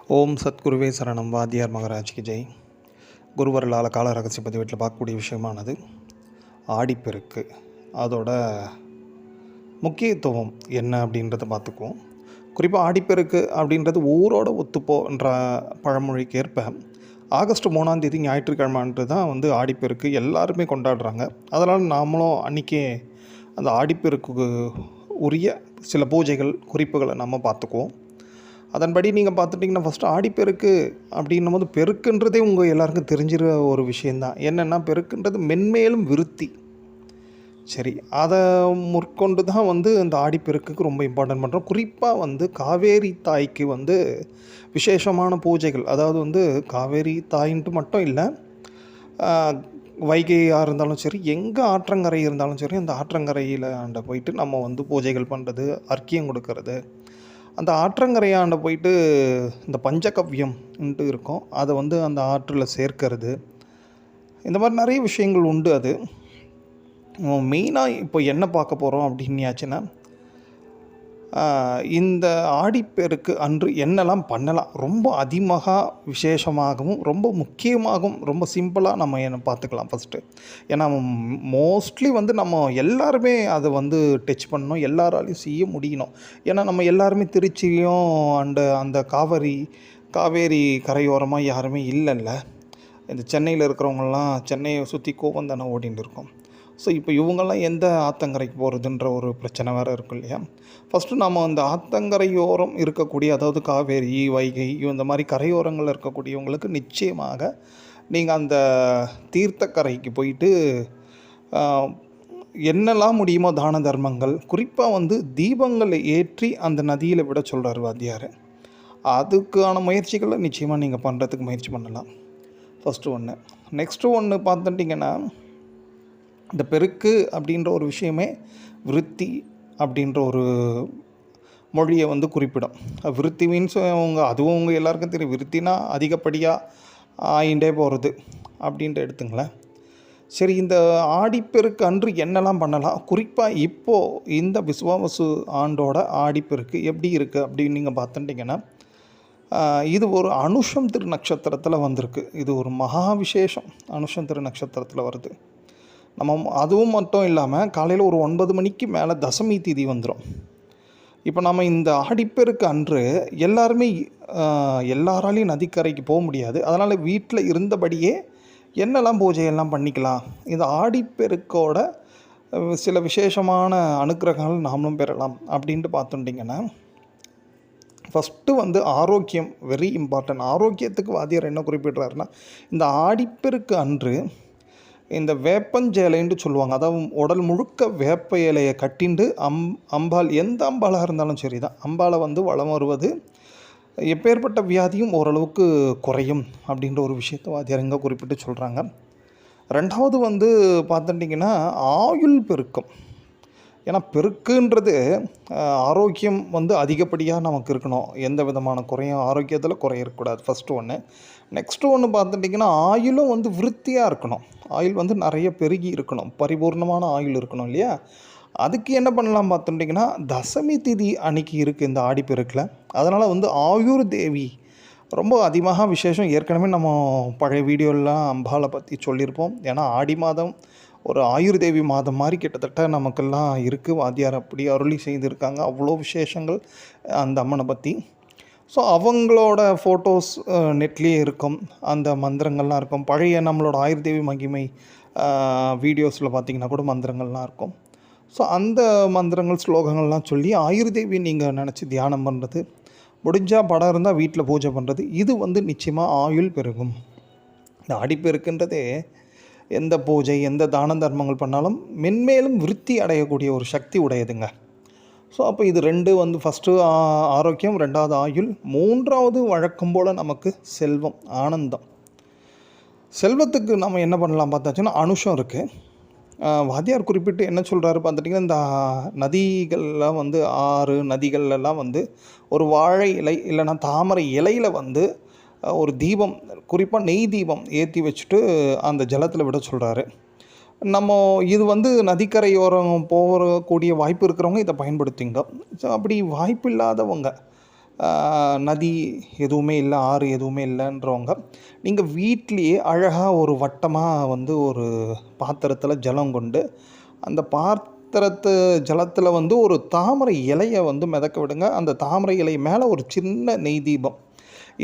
ஓம் சத்குருவே சரணம். வாத்தியார் மகராஜ்க்கு ஜெய். குருவர்களால் கால ரகசிய பதிவேட்டில் பார்க்கக்கூடிய விஷயமானது ஆடிப்பெருக்கு. அதோட முக்கியத்துவம் என்ன அப்படின்றத பார்த்துக்குவோம். குறிப்பாக ஆடிப்பெருக்கு அப்படின்றது ஊரோட ஒத்துப்போன்ற பழமொழிக்கு ஏற்ப ஆகஸ்ட் 3 ஞாயிற்றுக்கிழமைன்றது தான் ஆடிப்பெருக்கு எல்லாருமே கொண்டாடுறாங்க. அதனால் நாமளும் அன்றைக்கே அந்த ஆடிப்பெருக்கு உரிய சில பூஜைகள் குறிப்புகளை நம்ம பார்த்துக்குவோம். அதன்படி நீங்கள் பார்த்துட்டிங்கன்னா ஃபஸ்ட்டு ஆடிப்பெருக்கு அப்படின்னும் போது பெருக்குன்றதே உங்கள் எல்லாருக்கும் தெரிஞ்சிற ஒரு விஷயந்தான். என்னென்னா பெருக்குன்றது மென்மேலும் விருத்தி. சரி, அதை முற்கொண்டு தான் இந்த ஆடிப்பெருக்குக்கு ரொம்ப இம்பார்ட்டன்ட் பண்ணுறோம். குறிப்பாக காவேரி தாய்க்கு விசேஷமான பூஜைகள், அதாவது காவேரி தாயின்ட்டு மட்டும் இல்லை, வைகையாக இருந்தாலும் சரி, எங்கே ஆற்றங்கரை இருந்தாலும் சரி, அந்த ஆற்றங்கரையில் போயிட்டு நம்ம பூஜைகள் பண்ணுறது, அர்க்கியம் கொடுக்கறது, அந்த ஆற்றங்கரையாண்ட போயிட்டு இந்த பஞ்சகவ்யம்ன்ட்டு இருக்கும், அதை அந்த ஆற்றில் சேர்க்கிறது, இந்த மாதிரி நிறைய விஷயங்கள் உண்டு. அது மெயினாக இப்போ என்ன பார்க்க போகிறோம் அப்படின்னாச்சுன்னா, இந்த ஆடிப்பெருக்கு அன்று என்னெல்லாம் பண்ணலாம், ரொம்ப அதிகமாக விசேஷமாகவும் ரொம்ப முக்கியமாகவும் ரொம்ப சிம்பிளாக நம்ம என்ன பார்த்துக்கலாம் ஃபஸ்ட்டு. ஏன்னா மோஸ்ட்லி நம்ம எல்லாருமே அதை டச் பண்ணணும், எல்லாராலையும் செய்ய முடியணும். ஏன்னா நம்ம எல்லாருமே திருச்சியும் அந்த காவேரி கரையோரமாக யாருமே இல்லைல்ல. இந்த சென்னையில் இருக்கிறவங்கலாம் சென்னையை சுற்றி கோபம் தானே ஓடின்னு இருக்கோம். ஸோ இப்போ இவங்கெல்லாம் எந்த ஆற்றங்கரைக்கு போகிறதுன்ற ஒரு பிரச்சனை வேறு இருக்கும் இல்லையா. ஃபஸ்ட்டு நம்ம அந்த ஆற்றங்கரையோரம் இருக்கக்கூடிய, அதாவது காவேரி, வைகை, இந்த மாதிரி கரையோரங்களில் இருக்கக்கூடியவங்களுக்கு நிச்சயமாக நீங்கள் அந்த தீர்த்தக்கரைக்கு போயிட்டு என்னெல்லாம் முடியுமோ தான தர்மங்கள், குறிப்பாக தீபங்களை ஏற்றி அந்த நதியில் விட சொல்கிறார் வாத்தியார். அதுக்கான முயற்சிகளை நிச்சயமாக நீங்கள் பண்ணுறதுக்கு முயற்சி பண்ணலாம். ஃபஸ்ட்டு ஒன்று. நெக்ஸ்ட்டு ஒன்று பார்த்துட்டிங்கன்னா, இந்த பெருக்கு அப்படின்ற ஒரு விஷயமே விருத்தி அப்படின்ற ஒரு மொழியை குறிப்பிடும். விருத்தி மீன்ஸ் அதுவும் உங்கள் எல்லாருக்கும் தெரியும். விருத்தினா அதிகப்படியாக ஆயிண்டே போகிறது அப்படின்ட்டு எடுத்துங்களேன். சரி, இந்த ஆடிப்பெருக்கு அன்று என்னெல்லாம் பண்ணலாம், குறிப்பாக இப்போது இந்த விஸ்வாவசு ஆண்டோட ஆடிப்பெருக்கு எப்படி இருக்குது அப்படின்னு நீங்கள் பார்த்துட்டிங்கன்னா, இது ஒரு அனுஷம் திரு நட்சத்திரத்தில் வந்திருக்கு. இது ஒரு மகா விசேஷம். அனுஷம் திரு நட்சத்திரத்தில் வருது. நம்ம அதுவும் மட்டும் இல்லாமல் காலையில் ஒரு 9 மணிக்கு மேலே தசமி திதி வந்துடும். இப்போ நம்ம இந்த ஆடிப்பெருக்கு அன்று எல்லாராலையும் நதிக்கரைக்கு போக முடியாது. அதனால் வீட்டில் இருந்தபடியே என்னெல்லாம் பூஜையெல்லாம் பண்ணிக்கலாம், இந்த ஆடிப்பெருக்கோட சில விசேஷமான அனுக்கிரகங்கள் நாமளும் பெறலாம் அப்படின்ட்டு பார்த்துட்டிங்கன்னா, ஃபஸ்ட்டு ஆரோக்கியம் வெரி இம்பார்ட்டன்ட். ஆரோக்கியத்துக்கு வாத்தியார் என்ன குறிப்பிட்றாருன்னா, இந்த ஆடிப்பெருக்கு அன்று இந்த வேப்பஞ்சேலைன்னு சொல்லுவாங்க. அதாவது உடல் முழுக்க வேப்ப இலையை கட்டிண்டு அம்பாள், எந்த அம்பாளாக இருந்தாலும் சரி தான், அம்பாளை வலம் வருவது எப்பேற்பட்ட வியாதியும் ஓரளவுக்கு குறையும் அப்படின்ற ஒரு விஷயத்தை வாத்தியார் எங்கே குறிப்பிட்டு சொல்கிறாங்க. ரெண்டாவது பார்த்துட்டிங்கன்னா ஆயுள் பெருக்கம். ஏன்னா பெருக்குன்றது ஆரோக்கியம் அதிகப்படியாக நமக்கு இருக்கணும், எந்த விதமான குறையும் ஆரோக்கியத்தில் குறை இருக்கக்கூடாது. ஃபஸ்ட்டு ஒன்று. நெக்ஸ்ட்டு ஒன்று பார்த்துட்டிங்கன்னா, ஆயுளும் விருத்தியாக இருக்கணும். ஆயுள் நிறைய பெருகி இருக்கணும், பரிபூர்ணமான ஆயுள் இருக்கணும் இல்லையா. அதுக்கு என்ன பண்ணலாம் பார்த்துட்டிங்கன்னா, தசமி திதி அன்னைக்கு இருக்குது இந்த ஆடிப்பெருக்கில். அதனால் ஆயுர் தேவி ரொம்ப அதிகமாக விசேஷம். ஏற்கனவே நம்ம பழைய வீடியோலாம் அம்பாளை பற்றி சொல்லியிருப்போம். ஏன்னா ஆடி மாதம் ஒரு ஆயுர்தேவி மாதம் மாதிரி கிட்டத்தட்ட நமக்கெல்லாம் இருக்குது. வாத்தியார் அப்படி அருளி செய்திருக்காங்க, அவ்வளோ விசேஷங்கள் அந்த அம்மனை பற்றி. ஸோ அவங்களோட ஃபோட்டோஸ் நெட்லேயே இருக்கும், அந்த மந்திரங்கள்லாம் இருக்கும். பழைய நம்மளோட ஆயுர்தேவி மகிமை வீடியோஸில் பார்த்திங்கன்னா கூட மந்திரங்கள்லாம் இருக்கும். ஸோ அந்த மந்திரங்கள் ஸ்லோகங்கள்லாம் சொல்லி ஆயுர்தேவி நீங்கள் நினச்சி தியானம் பண்ணுறது, முடிஞ்சால் படம் இருந்தால் வீட்டில் பூஜை பண்ணுறது, இது நிச்சயமாக ஆயுள் பெருகும். இந்த ஆடிப்பெருக்குன்றதே எந்த பூஜை, எந்த தான தர்மங்கள் பண்ணாலும் மென்மேலும் விருத்தி அடையக்கூடிய ஒரு சக்தி உடையதுங்க. ஸோ அப்போ இது ரெண்டு ஃபஸ்ட்டு ஆரோக்கியம், ரெண்டாவது ஆயுள், மூன்றாவது வழக்கம் போல் நமக்கு செல்வம், ஆனந்தம். செல்வத்துக்கு நம்ம என்ன பண்ணலாம் பார்த்தாச்சுன்னா, அனுஷம் இருக்குது. வாத்தியார் குறிப்பிட்டு என்ன சொல்கிறாரு பார்த்துட்டிங்கன்னா, இந்த நதிகளில் ஆறு நதிகள்லாம் ஒரு வாழை இலை இல்லைன்னா தாமரை இலையில் ஒரு தீபம், குறிப்பாக நெய் தீபம் ஏற்றி வச்சுட்டு அந்த ஜலத்தில் விட சொல்கிறாரு. நம்ம இது நதிக்கரையோரம் போகக்கூடிய வாய்ப்பு இருக்கிறவங்க இதை பயன்படுத்திங்க. ஸோ அப்படி வாய்ப்பு இல்லாதவங்க நதி எதுவுமே இல்லை, ஆறு எதுவுமே இல்லைன்றவங்க நீங்கள் வீட்லேயே அழகாக ஒரு வட்டமாக வந்து ஒரு பாத்திரத்தில் ஜலம் கொண்டு அந்த பாத்திரத்து ஜலத்தில் வந்து ஒரு தாமரை இலையை வந்து மிதக்க விடுங்க. அந்த தாமரை இலை மேலே ஒரு சின்ன நெய் தீபம்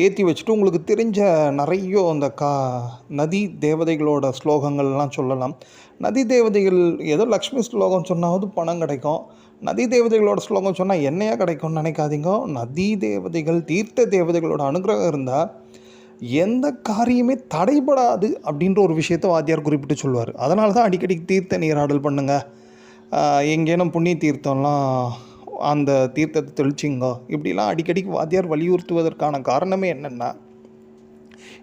ஏற்றி வச்சுட்டு உங்களுக்கு தெரிஞ்ச நிறைய அந்த நதி தேவதைகளோட ஸ்லோகங்கள்லாம் சொல்லலாம். நதி தேவதைகள் ஏதோ லக்ஷ்மி ஸ்லோகம் சொன்னாவது பணம் கிடைக்கும், நதி தேவதைகளோட ஸ்லோகம் சொன்னால் என்னையா கிடைக்கும்னு நினைக்காதீங்க. நதி தேவதைகள் தீர்த்த தேவதைகளோட அனுகிரகம் இருந்தால் எந்த காரியமே தடைபடாது அப்படின்ற ஒரு விஷயத்தை வாத்தியார் குறிப்பிட்டு சொல்லுவார். அதனால தான் அடிக்கடி தீர்த்த நீராடல் பண்ணுங்கள், எங்கேனும் புண்ணிய தீர்த்தம்லாம் அந்த தீர்த்தத்தை தெளிச்சிங்கோ இப்படிலாம் அடிக்கடிக்கு வாத்தியார் வலியுறுத்துவதற்கான காரணமே என்னென்னா,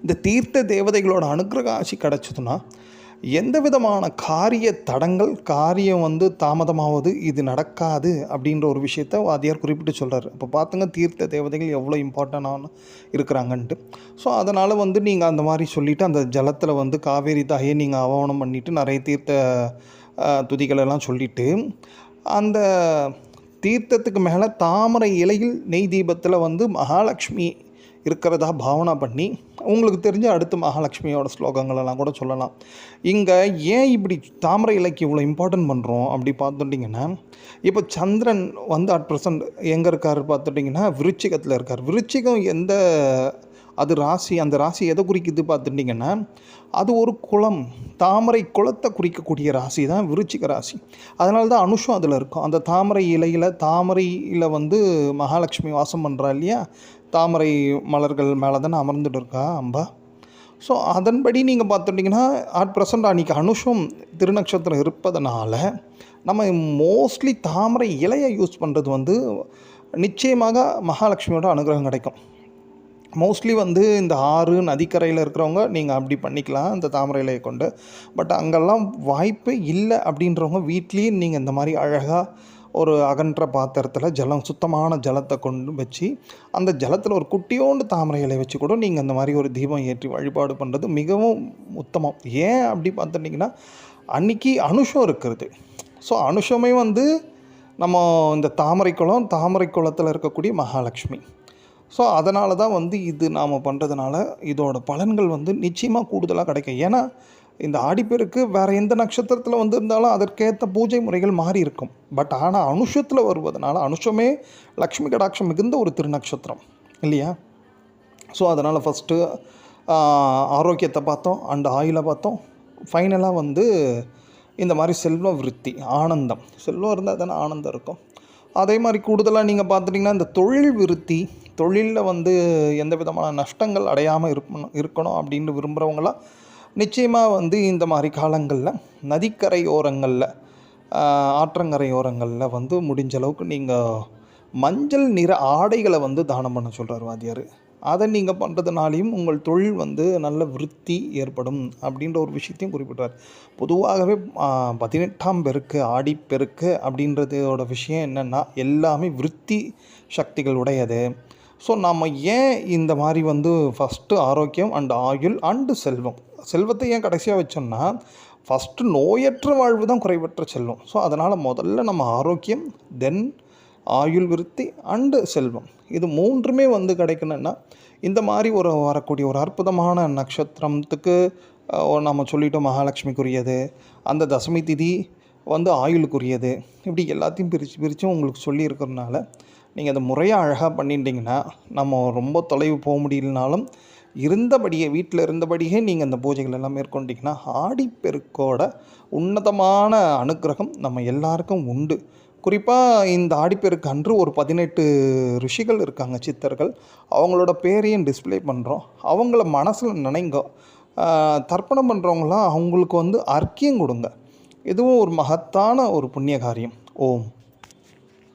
இந்த தீர்த்த தேவதைகளோட அனுகிரக ஆசி கிடச்சிதுன்னா எந்த விதமான காரிய தடங்கள், காரியம் வந்து தாமதமாவது இது நடக்காது அப்படின்ற ஒரு விஷயத்த வாத்தியார் குறிப்பிட்டு சொல்கிறார். அப்போ பார்த்துங்க தீர்த்த தேவதைகள் எவ்வளோ இம்பார்ட்டண்டான இருக்கிறாங்கன்ட்டு. ஸோ அதனால் வந்து நீங்கள் அந்த மாதிரி சொல்லிவிட்டு அந்த ஜலத்தில் வந்து காவேரி தாயை நீங்கள் ஆவாகனம் பண்ணிவிட்டு நிறைய தீர்த்த துதிகளெல்லாம் சொல்லிவிட்டு அந்த தீர்த்தத்துக்கு மேலே தாமரை இலையில் நெய் தீபத்தில் வந்து மகாலட்சுமி இருக்கிறதா பாவனா பண்ணி உங்களுக்கு தெரிஞ்ச அடுத்து மகாலட்சுமியோட ஸ்லோகங்களெல்லாம் கூட சொல்லலாம். இங்கே ஏன் இப்படி தாமரை இலைக்கு இவ்வளோ இம்பார்ட்டன்ட் பண்ணுறோம் அப்படி பார்த்துட்டிங்கன்னா, இப்போ சந்திரன் வந்து அட் ப்ரெசண்ட் எங்கே இருக்கார் பார்த்துட்டிங்கன்னா விருச்சிகத்தில் இருக்கார். விருச்சிகம் எந்த அது ராசி, அந்த ராசி எதை குறிக்குது பார்த்துட்டிங்கன்னா அது ஒரு குளம், தாமரை குளத்தை குறிக்கக்கூடிய ராசி தான் விருச்சிக ராசி. அதனால தான் அனுஷம் அதில் இருக்கும். அந்த தாமரை தாமரையில் வந்து மகாலட்சுமி வாசம் பண்ணுறா இல்லையா, தாமரை மலர்கள் மேலே தானே அமர்ந்துட்டு இருக்கா அம்பா. ஸோ அதன்படி நீங்கள் பார்த்துட்டிங்கன்னா அட் ப்ரெசண்ட் அன்றைக்கி அனுஷம் திருநக்ஷத்திரம் இருப்பதனால நம்ம மோஸ்ட்லி தாமரை இலையை யூஸ் பண்ணுறது வந்து நிச்சயமாக மகாலட்சுமியோட அனுகிரகம் கிடைக்கும். மோஸ்ட்லி வந்து இந்த ஆறு நதிக்கரையில் இருக்கிறவங்க நீங்கள் அப்படி பண்ணிக்கலாம் இந்த தாமரை இலையை கொண்டு. பட் அங்கெல்லாம் வாய்ப்பு இல்லை அப்படின்றவங்க வீட்லேயே நீங்கள் இந்த மாதிரி அழகாக ஒரு அகன்ற பாத்திரத்தில் சுத்தமான ஜலத்தை கொண்டு வச்சு அந்த ஜலத்தில் ஒரு குட்டியோண்டு தாமரை இலை வச்சு கூட நீங்கள் அந்த மாதிரி ஒரு தீபம் ஏற்றி வழிபாடு பண்ணுறது மிகவும் உத்தமம். ஏன் அப்படி பார்த்துட்டிங்கன்னா அன்றைக்கி அனுஷம் இருக்கிறது. ஸோ அனுஷமே வந்து நம்ம இந்த தாமரை குளத்தில் இருக்கக்கூடிய மகாலட்சுமி. ஸோ அதனால தான் வந்து இது நாம் பண்ணுறதுனால இதோட பலன்கள் வந்து நிச்சயமாக கூடுதலாக கிடைக்கும். ஏன்னா இந்த ஆடிப்பெருக்கு வேறு எந்த நட்சத்திரத்தில் வந்து இருந்தாலும் அதற்கேற்ற பூஜை முறைகள் மாறி இருக்கும். பட் ஆனால் அனுஷத்தில் வருவதனால அனுஷமே லக்ஷ்மி கடாட்சம் மிகுந்த ஒரு திருநக்ஷத்திரம் இல்லையா. ஸோ அதனால் ஃபஸ்ட்டு ஆரோக்கியத்தை பார்த்தோம், அண்ட் ஆயிலை பார்த்தோம். ஃபைனலாக வந்து இந்த மாதிரி செல்வ விருத்தி, ஆனந்தம், செல்வம் இருந்தால் தானே ஆனந்தம் இருக்கும். அதே மாதிரி கூடுதலாக நீங்கள் பார்த்துட்டிங்கன்னா இந்த தொழில் விருத்தி, தொழிலில் வந்து எந்த விதமான நஷ்டங்கள் அடையாமல் இருக்கணும் அப்படின்னு விரும்புகிறவங்களாம் நிச்சயமாக வந்து இந்த மாதிரி காலங்களில் நதிக்கரை ஓரங்களில், ஆற்றங்கரை ஓரங்களில் வந்து முடிஞ்ச அளவுக்கு நீங்கள் மஞ்சள் நிற ஆடைகளை வந்து தானம் பண்ண சொல்கிறார் வாத்தியார். அதை நீங்கள் பண்ணுறதுனாலையும் உங்கள் தொழில் வந்து நல்ல விருத்தி ஏற்படும் அப்படின்ற ஒரு விஷயத்தையும் குறிப்பிட்டார். பொதுவாகவே 18ஆம் பெருக்கு ஆடிப்பெருக்கு அப்படின்றதோட விஷயம் என்னென்னா எல்லாமே விருத்தி சக்திகள் உடையது. ஸோ நம்ம ஏன் இந்த மாதிரி வந்து ஃபஸ்ட்டு ஆரோக்கியம் அண்ட் ஆயுள் அண்டு செல்வத்தை ஏன் கடைசியாக வச்சோம்னா ஃபஸ்ட்டு நோயற்ற வாழ்வு தான் குறைவற்ற செல்வம். ஸோ அதனால் முதல்ல நம்ம ஆரோக்கியம், தென் ஆயுள் விருத்தி அண்டு செல்வம், இது மூன்றுமே வந்து கிடைக்கணுன்னா இந்த மாதிரி வரக்கூடிய ஒரு அற்புதமான நட்சத்திரத்துக்கு நம்ம சொல்லிட்டோம் மகாலட்சுமிக்குரியது, அந்த தசமி திதி வந்து ஆயுளுக்குரியது, இப்படி எல்லாத்தையும் பிரித்து உங்களுக்கு சொல்லியிருக்கிறதுனால நீங்கள் அதை முறையாக அழகாக பண்ணிட்டீங்கன்னா நம்ம ரொம்ப தொலைவு போக முடியலனாலும் வீட்டில் இருந்தபடியே நீங்கள் அந்த பூஜைகள் எல்லாம் மேற்கொண்டிங்கன்னா ஆடிப்பெருக்கோட உன்னதமான அனுக்கிரகம் நம்ம எல்லாருக்கும் உண்டு. குறிப்பாக இந்த ஆடிப்பெருக்கு அன்று ஒரு 18 ரிஷிகள் இருக்காங்க, சித்தர்கள். அவங்களோட பேரையும் டிஸ்பிளே பண்ணுறோம். அவங்கள மனசில் நினைங்க. தர்ப்பணம் பண்ணுறவங்களாம் அவங்களுக்கு வந்து அர்க்கியம் கொடுங்க. இதுவும் ஒரு மகத்தான ஒரு புண்ணிய காரியம். ஓம்.